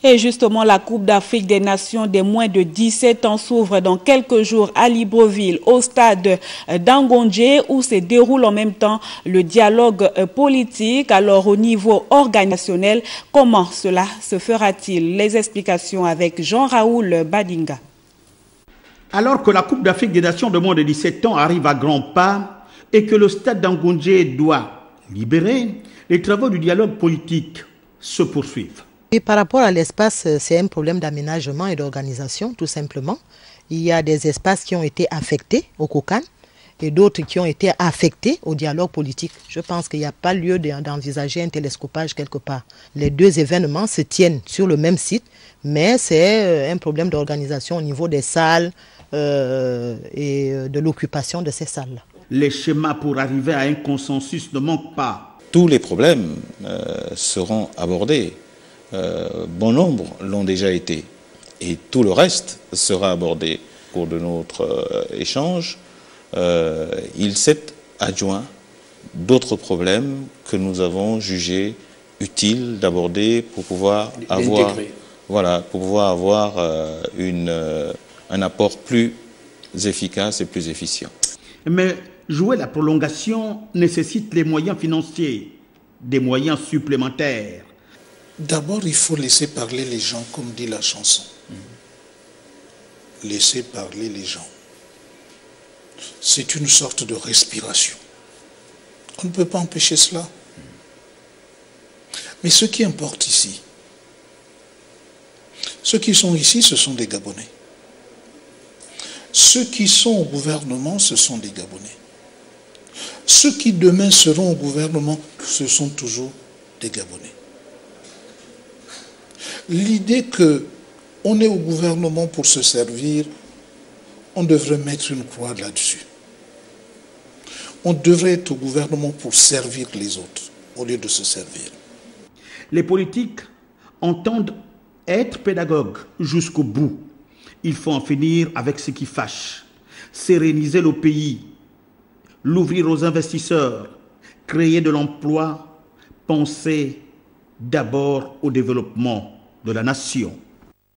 Et justement, la Coupe d'Afrique des Nations des moins de 17 ans s'ouvre dans quelques jours à Libreville, au stade d'Angondje, où se déroule en même temps le dialogue politique. Alors, au niveau organisationnel, comment cela se fera-t-il? Les explications avec Jean-Raoul Badinga. Alors que la Coupe d'Afrique des Nations de moins de 17 ans arrive à grands pas et que le stade d'Angondje doit libérer, les travaux du dialogue politique se poursuivent. Et par rapport à l'espace, c'est un problème d'aménagement et d'organisation, tout simplement. Il y a des espaces qui ont été affectés au COCAN et d'autres qui ont été affectés au dialogue politique. Je pense qu'il n'y a pas lieu d'envisager un télescopage quelque part. Les deux événements se tiennent sur le même site, mais c'est un problème d'organisation au niveau des salles et de l'occupation de ces salles-là. Les schémas pour arriver à un consensus ne manquent pas. Tous les problèmes seront abordés. Bon nombre l'ont déjà été. Et tout le reste sera abordé au cours de notre échange. Il s'est adjoint d'autres problèmes que nous avons jugé utiles d'aborder pour pouvoir avoir, un apport plus efficace et plus efficient. Mais jouer la prolongation nécessite les moyens financiers, des moyens supplémentaires. D'abord, il faut laisser parler les gens, comme dit la chanson. Laisser parler les gens. C'est une sorte de respiration. On ne peut pas empêcher cela. Mais ce qui importe ici, ceux qui sont ici, ce sont des Gabonais. Ceux qui sont au gouvernement, ce sont des Gabonais. Ceux qui demain seront au gouvernement, ce sont toujours des Gabonais. L'idée qu'on est au gouvernement pour se servir, on devrait mettre une croix là-dessus. On devrait être au gouvernement pour servir les autres, au lieu de se servir. Les politiques entendent être pédagogues jusqu'au bout. Il faut en finir avec ce qui fâche, séréniser le pays, l'ouvrir aux investisseurs, créer de l'emploi, penser d'abord au développement de la nation.